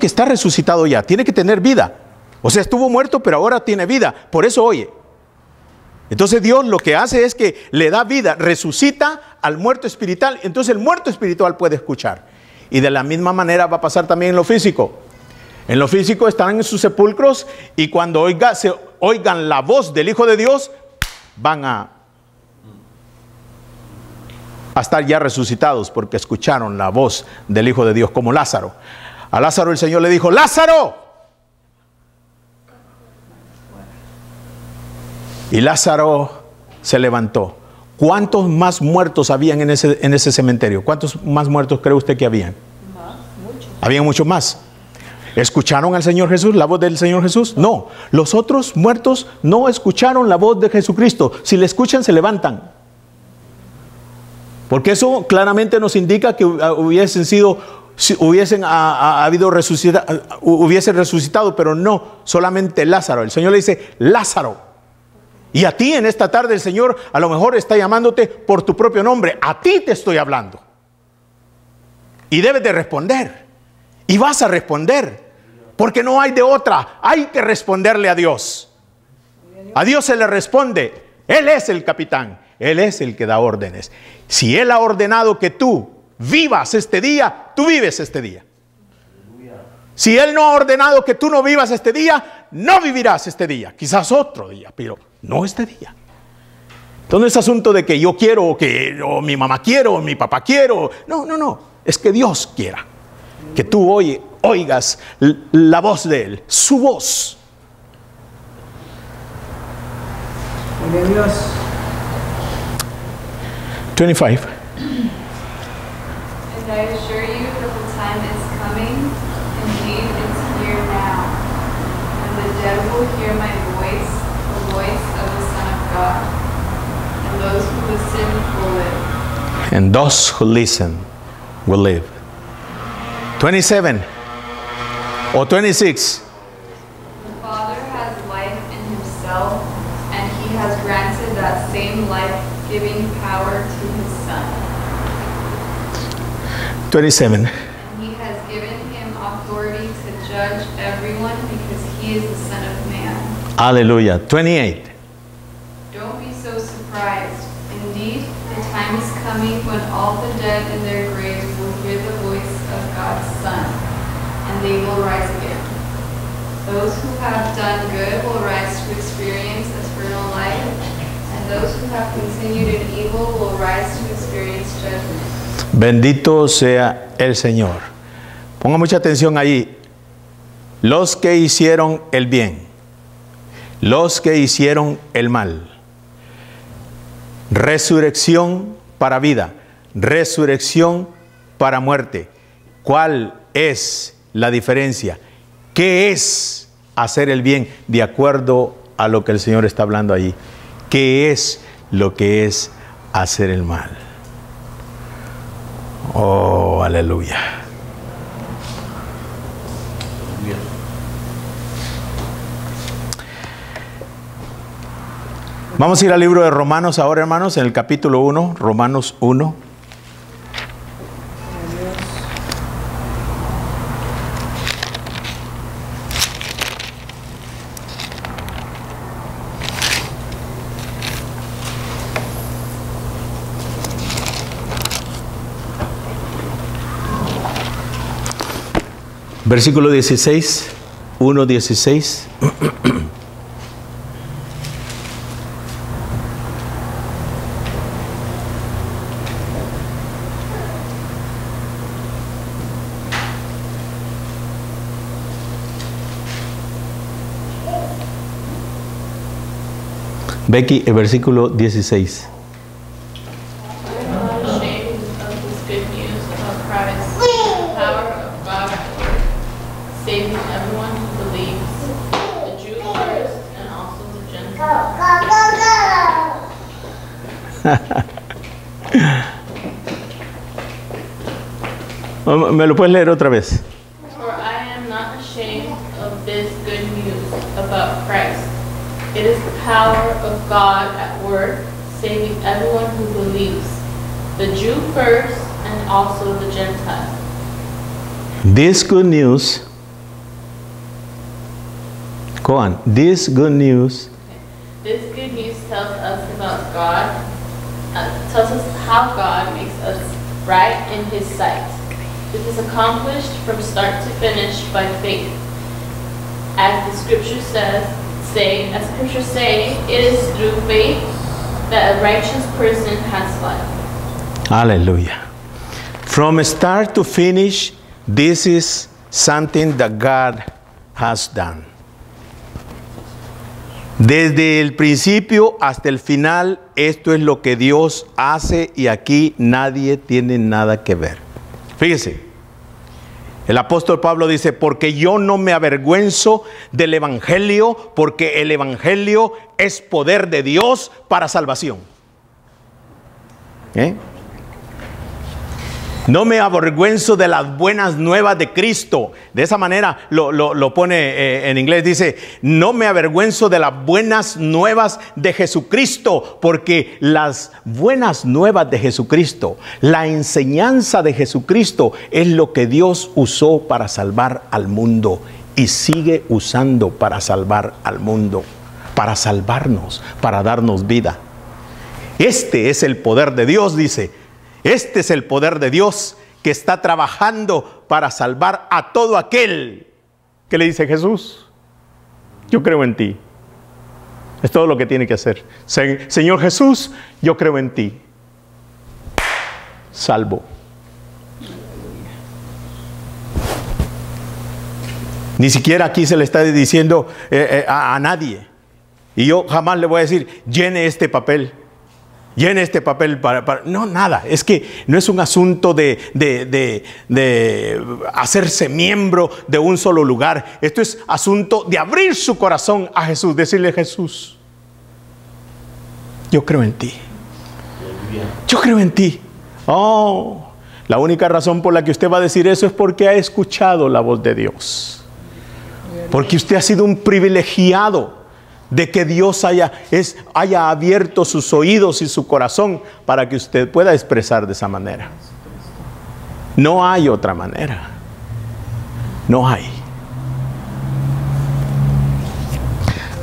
Speaker 1: estar resucitado ya, tiene que tener vida. O sea, estuvo muerto, pero ahora tiene vida, por eso oye. Entonces Dios lo que hace es que le da vida, resucita al muerto espiritual, entonces el muerto espiritual puede escuchar. Y de la misma manera va a pasar también en lo físico. En lo físico están en sus sepulcros y cuando oigan la voz del Hijo de Dios, van a estar ya resucitados porque escucharon la voz del Hijo de Dios, como Lázaro. A Lázaro el Señor le dijo: ¡Lázaro! Y Lázaro se levantó. ¿Cuántos más muertos habían en ese cementerio? ¿Cuántos más muertos cree usted que habían?
Speaker 2: Muchos.
Speaker 1: Habían muchos más. ¿Escucharon al Señor Jesús, la voz del Señor Jesús? No. Los otros muertos no escucharon la voz de Jesucristo. Si le escuchan, se levantan. Porque eso claramente nos indica que hubiesen resucitado, pero no solamente Lázaro. El Señor le dice, Lázaro. Y a ti en esta tarde el Señor a lo mejor está llamándote por tu propio nombre. A ti te estoy hablando. Y debes de responder. Y vas a responder. Porque no hay de otra. Hay que responderle a Dios. A Dios se le responde. Él es el capitán. Él es el que da órdenes. Si Él ha ordenado que tú vivas este día, tú vives este día. Si Él no ha ordenado que tú no vivas este día, no vivirás este día. Quizás otro día, pero no este día. Entonces no es asunto de que yo quiero, o mi mamá quiero, o mi papá quiero. No. Es que Dios quiera que tú oigas la voz de Él, su voz.
Speaker 2: Gloria a Dios.
Speaker 1: 25.
Speaker 5: And I assure you that the time is coming, indeed it's here now, when the dead will hear my voice, the voice of the Son of God, and those who listen will live.
Speaker 1: And those who listen will live. 27 or 26.
Speaker 5: The Father has life in himself, and he has granted that same life-giving power to his Son.
Speaker 1: 27.
Speaker 5: And he has given him authority to judge everyone because he is the Son of Man.
Speaker 1: Hallelujah. 28.
Speaker 5: Don't be so surprised. Indeed, the time is coming when all the dead in their graves will hear the voice of God's Son, and they will rise again. Those who have done good will rise to experience eternal life, and those who have continued in evil will rise to experience judgment.
Speaker 1: Bendito sea el Señor. Ponga mucha atención ahí. Los que hicieron el bien, los que hicieron el mal. Resurrección para vida, resurrección para muerte. ¿Cuál es la diferencia? ¿Qué es hacer el bien de acuerdo a lo que el Señor está hablando allí? ¿Qué es lo que es hacer el mal? Oh, aleluya. Vamos a ir al libro de Romanos ahora, hermanos, en el capítulo 1, Romanos 1. Versículo 16, 1:16. Becky, el versículo 16.
Speaker 5: I'm not ashamed of this good news about Christ, the power of God at work, saving everyone who believes, the Jew first and also the Gentile.
Speaker 1: ¿Me lo puedes leer otra vez?
Speaker 5: For I am not ashamed of this good news about Christ. It is the power of God at work, saving everyone who believes, the Jew first and also the Gentile.
Speaker 1: This good news, go on, this good news
Speaker 5: This good news tells us about God, tells us how God makes us right in His sight. It is accomplished from start to finish by faith. As the scriptures say, it is through faith that a righteous person has life.
Speaker 1: Hallelujah. From start to finish, this is something that God has done. Desde el principio hasta el final, esto es lo que Dios hace y aquí nadie tiene nada que ver. Fíjese, el apóstol Pablo dice, porque yo no me avergüenzo del evangelio, porque el evangelio es poder de Dios para salvación. No me avergüenzo de las buenas nuevas de Cristo. De esa manera lo pone en inglés. Dice, no me avergüenzo de las buenas nuevas de Jesucristo. Porque las buenas nuevas de Jesucristo, la enseñanza de Jesucristo es lo que Dios usó para salvar al mundo. Y sigue usando para salvar al mundo. Para salvarnos, para darnos vida. Este es el poder de Dios, dice. Este es el poder de Dios que está trabajando para salvar a todo aquel que le dice, Jesús, yo creo en ti. Es todo lo que tiene que hacer. Señor Jesús, yo creo en ti. Salvo. Ni siquiera aquí se le está diciendo a nadie. Y yo jamás le voy a decir, llene este papel. Llene este papel para... No, nada. Es que no es un asunto de hacerse miembro de un solo lugar. Esto es asunto de abrir su corazón a Jesús. Decirle, Jesús, yo creo en ti. Yo creo en ti. Oh, la única razón por la que usted va a decir eso es porque ha escuchado la voz de Dios. Porque usted ha sido un privilegiado de que Dios haya abierto sus oídos y su corazón para que usted pueda expresar de esa manera. No hay otra manera. No hay.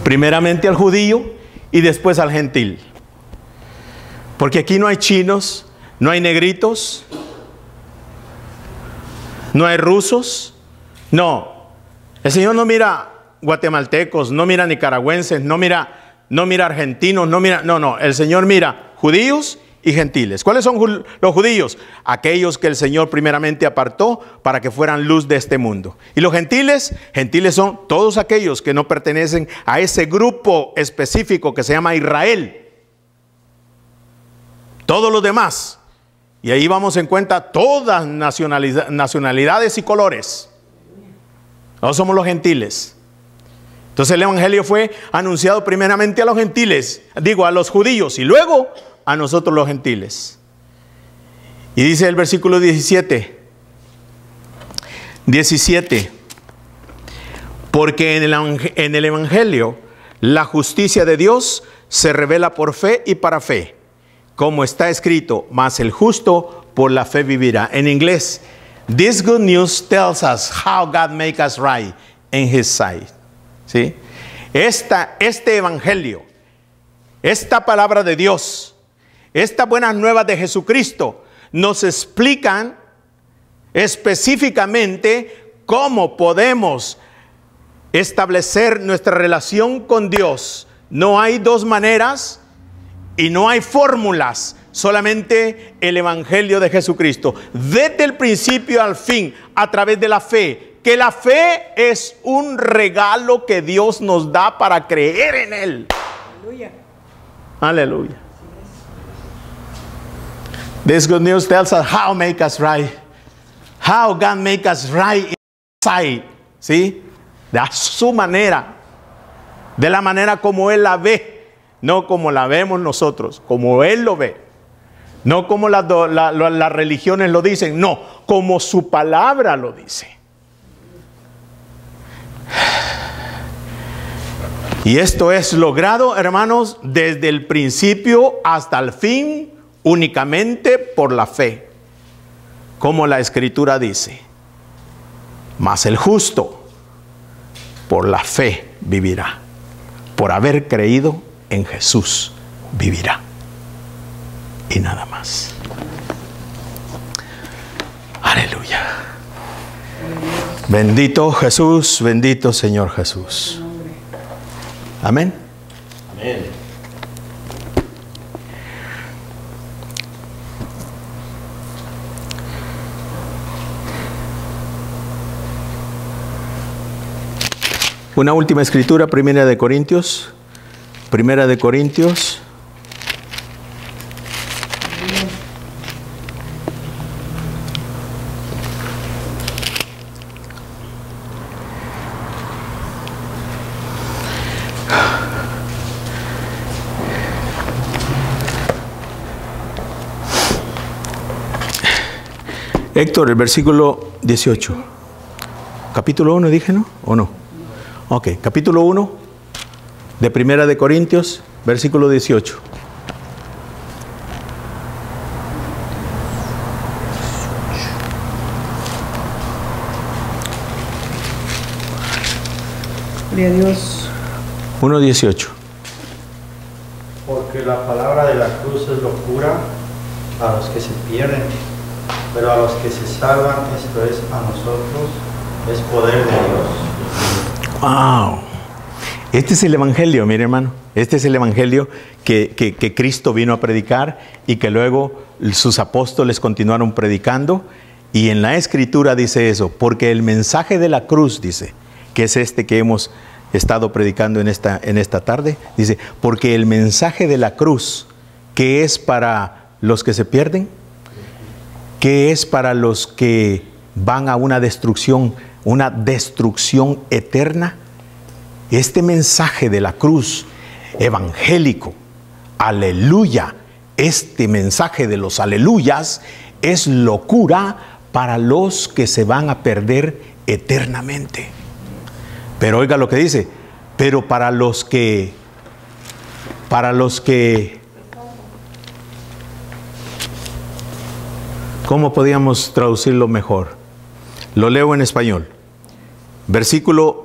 Speaker 1: Primeramente al judío y después al gentil. Porque aquí no hay chinos, no hay negritos, no hay rusos. No. El Señor no mira guatemaltecos, no mira nicaragüenses, no mira argentinos, no, el Señor mira judíos y gentiles. ¿Cuáles son los judíos? Aquellos que el Señor primeramente apartó para que fueran luz de este mundo. Y los gentiles son todos aquellos que no pertenecen a ese grupo específico que se llama Israel. Todos los demás. Y ahí vamos en cuenta todas nacionalidades y colores. No somos los gentiles. Entonces el evangelio fue anunciado primeramente a los gentiles, a los judíos, y luego a nosotros los gentiles. Y dice el versículo 17, porque en el evangelio la justicia de Dios se revela por fe y para fe, como está escrito, mas el justo por la fe vivirá. En inglés, this good news tells us how God makes us right in His sight. ¿Sí? Este evangelio, esta palabra de Dios, estas buenas nuevas de Jesucristo nos explican específicamente cómo podemos establecer nuestra relación con Dios. No hay dos maneras y no hay fórmulas, solamente el evangelio de Jesucristo, desde el principio al fin, a través de la fe. Que la fe es un regalo que Dios nos da para creer en Él. Aleluya. Aleluya. This good news tells us how make us right. How God make us right inside. ¿Sí? De su manera. De la manera como Él la ve. No como la vemos nosotros. Como Él lo ve. No como las religiones lo dicen. No. Como su palabra lo dice. Y esto es logrado, hermanos, desde el principio hasta el fin, únicamente por la fe. Como la Escritura dice, mas el justo por la fe vivirá. Por haber creído en Jesús vivirá. Y nada más. Aleluya. Bendito Jesús, bendito Señor Jesús. Amén.
Speaker 3: Amén.
Speaker 1: Una última escritura, 1 Corintios Primera de Corintios. Héctor, el versículo 18. Capítulo 1, dije, ¿no? ¿O no? Ok, capítulo 1 de Primera de Corintios, versículo 18.
Speaker 2: Gloria a Dios.
Speaker 1: 1:18.
Speaker 4: Porque la palabra de la cruz es locura a los que se pierden, pero a los que se salvan, esto es, a nosotros, es poder de Dios.
Speaker 1: ¡Wow! Este es el Evangelio, mire hermano. Este es el Evangelio que Cristo vino a predicar y que luego sus apóstoles continuaron predicando. Y en la Escritura dice eso, porque el mensaje de la cruz, dice, que es este que hemos estado predicando en esta tarde, dice, porque el mensaje de la cruz, que es para los que se pierden, que es para los que van a una destrucción eterna. Este mensaje de la cruz evangélico, aleluya, este mensaje de los aleluyas es locura para los que se van a perder eternamente. Pero oiga lo que dice, pero para los que ¿cómo podíamos traducirlo mejor? Lo leo en español. Versículo,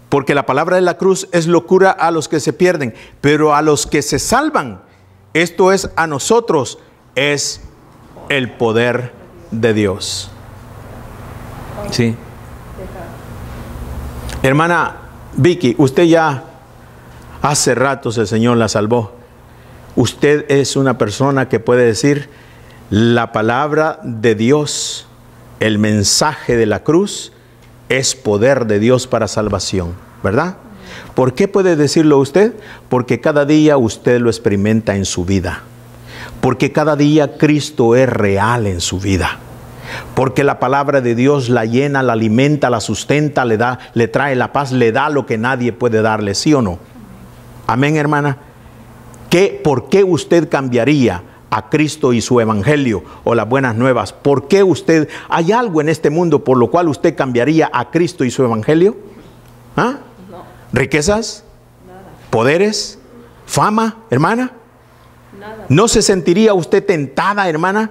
Speaker 1: porque la palabra de la cruz es locura a los que se pierden, pero a los que se salvan, esto es, a nosotros, es el poder de Dios. Sí. Hermana Vicky, usted ya hace ratos el Señor la salvó. Usted es una persona que puede decir, la palabra de Dios, el mensaje de la cruz, es poder de Dios para salvación, ¿verdad? ¿Por qué puede decirlo usted? Porque cada día usted lo experimenta en su vida. Porque cada día Cristo es real en su vida. Porque la palabra de Dios la llena, la alimenta, la sustenta, le trae la paz, le da lo que nadie puede darle, ¿sí o no? Amén, hermana. ¿Por qué usted cambiaría a Cristo y su evangelio o las buenas nuevas? ¿Por qué hay algo en este mundo por lo cual usted cambiaría a Cristo y su evangelio? ¿Ah?
Speaker 2: No.
Speaker 1: ¿Riquezas?
Speaker 2: Nada.
Speaker 1: ¿Poderes? ¿Fama, hermana?
Speaker 2: Nada.
Speaker 1: ¿No se sentiría usted tentada, hermana?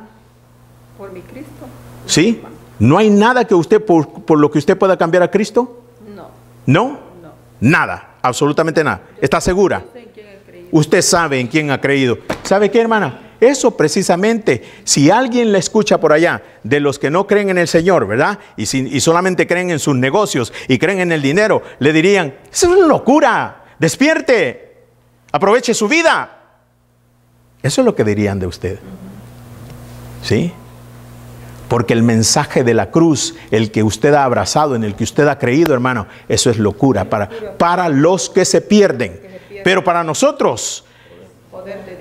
Speaker 2: Por mi Cristo.
Speaker 1: ¿Sí? ¿No hay nada que usted, por lo que usted pueda cambiar a Cristo?
Speaker 2: No.
Speaker 1: ¿No?
Speaker 2: No.
Speaker 1: Nada, absolutamente nada. ¿Está segura?
Speaker 2: Sé en quién he creído.
Speaker 1: Usted sabe en quién ha creído. ¿Sabe qué, hermana? Eso precisamente, si alguien le escucha por allá, de los que no creen en el Señor, ¿verdad? Y solamente creen en sus negocios y creen en el dinero, le dirían, eso es una locura, despierte, aproveche su vida. Eso es lo que dirían de usted. ¿Sí? Porque el mensaje de la cruz, el que usted ha abrazado, en el que usted ha creído, hermano, eso es locura para los que se pierden. Pero para nosotros,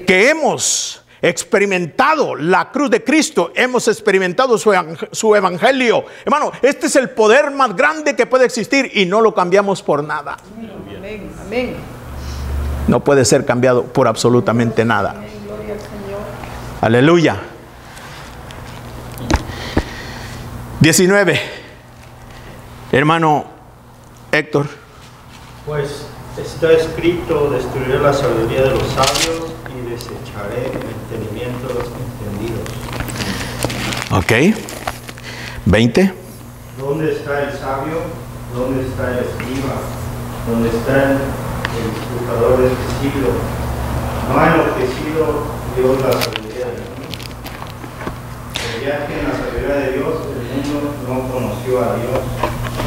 Speaker 1: que hemos experimentado la cruz de Cristo, hemos experimentado su evangelio, hermano, este es el poder más grande que puede existir y no lo cambiamos por nada.
Speaker 2: Amén. Amén.
Speaker 1: No puede ser cambiado por absolutamente nada.
Speaker 2: Amén. Gloria al Señor.
Speaker 1: Aleluya. 19. Hermano Héctor.
Speaker 4: Pues está escrito, destruiré la sabiduría de los sabios y desecharé el entendimiento de los entendidos.
Speaker 1: Ok. 20.
Speaker 4: ¿Dónde está el sabio? ¿Dónde está el escriba? ¿Dónde está el disfrutador de este siglo? No ha enloquecido Dios la sabiduría del mundo. Ya que en la sabiduría de Dios el mundo no conoció a Dios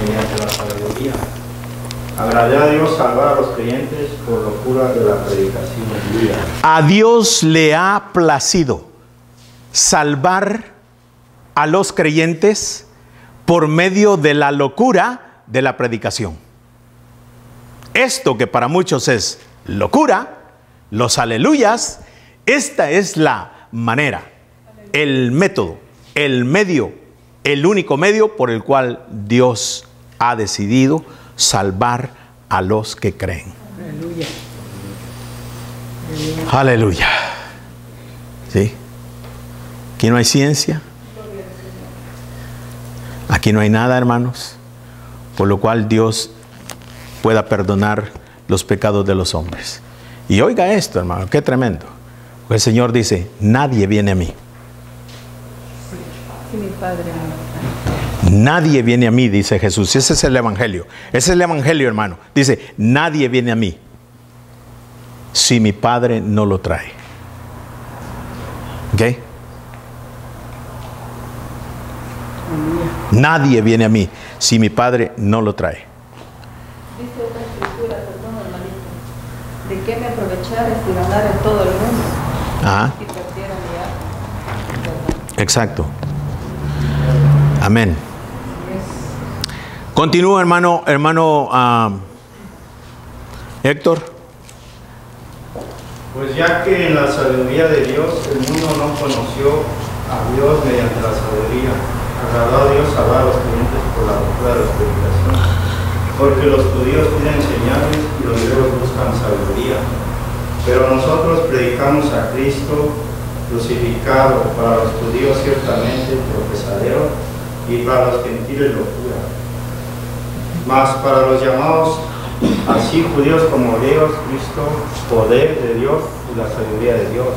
Speaker 4: mediante la sabiduría. Agradé a Dios salvar a los creyentes por locura de la predicación bíblica.
Speaker 1: A Dios le ha placido salvar a los creyentes por medio de la locura de la predicación. Esto que para muchos es locura, los aleluyas, esta es la manera, el método, el medio, el único medio por el cual Dios ha decidido salvar a los que creen.
Speaker 2: Aleluya.
Speaker 1: Aleluya. ¿Sí? Aquí no hay ciencia. Aquí no hay nada, hermanos, por lo cual Dios pueda perdonar los pecados de los hombres. Y oiga esto, hermano, qué tremendo. El Señor dice, nadie viene a mí.
Speaker 2: Sí, mi Padre.
Speaker 1: Nadie viene a mí, dice Jesús. Ese es el Evangelio. Ese es el Evangelio, hermano. Dice, nadie viene a mí si mi Padre no lo trae. ¿Ok? Nadie viene a mí si mi Padre no lo trae.
Speaker 2: Dice una escritura, perdón, hermanito, ¿de qué me aprovechara si ganara en todo el mundo
Speaker 1: Ajá.
Speaker 2: y perdiera mi alma?
Speaker 1: Exacto. Amén. Continúa, hermano Héctor.
Speaker 4: Pues ya que en la sabiduría de Dios el mundo no conoció a Dios mediante la sabiduría, agradó a Dios salvar a los creyentes por la doctrina de la predicación. Porque los judíos piden señales y los griegos buscan sabiduría. Pero nosotros predicamos a Cristo crucificado, para los judíos ciertamente tropezadero y para los gentiles locura. Mas para los llamados, así judíos como griegos, Cristo, poder de Dios y la sabiduría de Dios.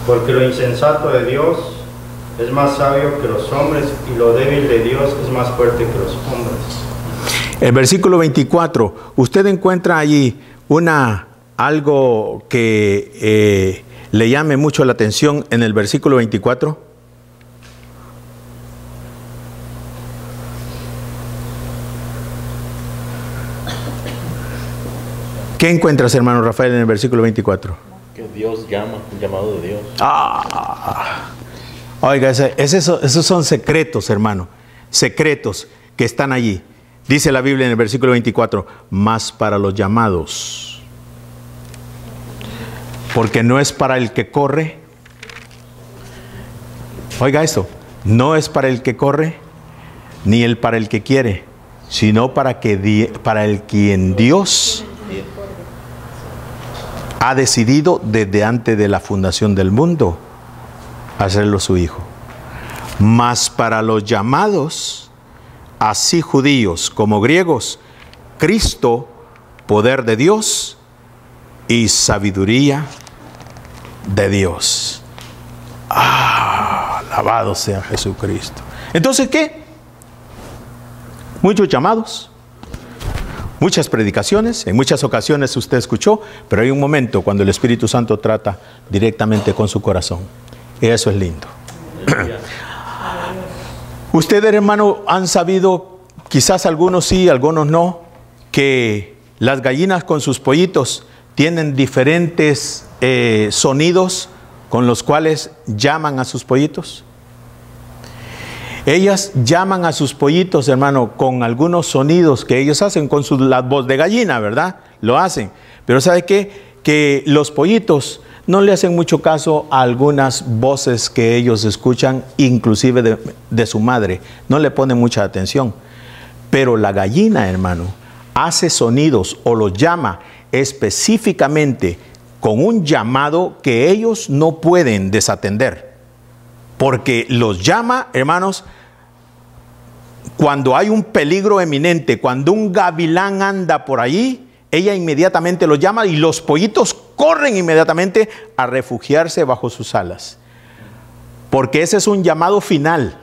Speaker 4: Porque lo insensato de Dios es más sabio que los hombres y lo débil de Dios es más fuerte que los hombres.
Speaker 1: El versículo 24, usted encuentra allí algo que le llame mucho la atención en el versículo 24. ¿Qué encuentras, hermano Rafael, en el versículo 24?
Speaker 3: Que Dios llama, un llamado de Dios.
Speaker 1: Oiga, esos son secretos, hermano. Secretos que están allí. Dice la Biblia en el versículo 24, más para los llamados. Porque no es para el que corre. Oiga esto, no es para el que corre, ni para el que quiere, sino para el quien Dios ha decidido desde antes de la fundación del mundo hacerlo su hijo. Mas para los llamados, así judíos como griegos, Cristo, poder de Dios y sabiduría de Dios. Alabado sea Jesucristo. Entonces, ¿qué? Muchos llamados, muchas predicaciones, en muchas ocasiones usted escuchó, pero hay un momento cuando el Espíritu Santo trata directamente con su corazón. Y eso es lindo. Ustedes, hermano, han sabido, quizás algunos sí, algunos no, que las gallinas con sus pollitos tienen diferentes sonidos con los cuales llaman a sus pollitos. Ellas llaman a sus pollitos, hermano, con algunos sonidos que ellos hacen con la voz de gallina, ¿verdad? Lo hacen. Pero ¿sabe qué? Que los pollitos no le hacen mucho caso a algunas voces que ellos escuchan, inclusive de su madre. No le ponen mucha atención. Pero la gallina, hermano, hace sonidos o los llama específicamente con un llamado que ellos no pueden desatender. Porque los llama, hermanos, cuando hay un peligro eminente, cuando un gavilán anda por allí, ella inmediatamente los llama y los pollitos corren inmediatamente a refugiarse bajo sus alas. Porque ese es un llamado final.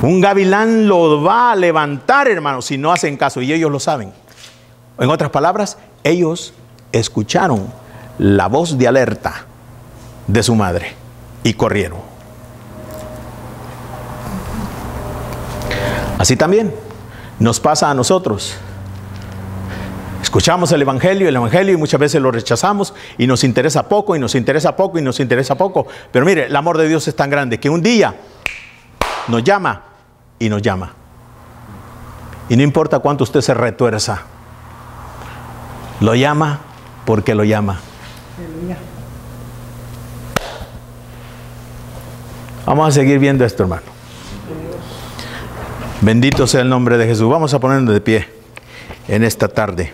Speaker 1: Un gavilán lo va a levantar, hermanos, si no hacen caso, y ellos lo saben. En otras palabras, ellos escucharon la voz de alerta de su madre y corrieron. Así también nos pasa a nosotros. Escuchamos el Evangelio y muchas veces lo rechazamos y nos interesa poco y nos interesa poco y nos interesa poco. Pero mire, el amor de Dios es tan grande que un día nos llama y nos llama. Y no importa cuánto usted se retuerza, Lo llama porque lo llama. Vamos a seguir viendo esto, hermano. Bendito sea el nombre de Jesús. Vamos a ponernos de pie en esta tarde.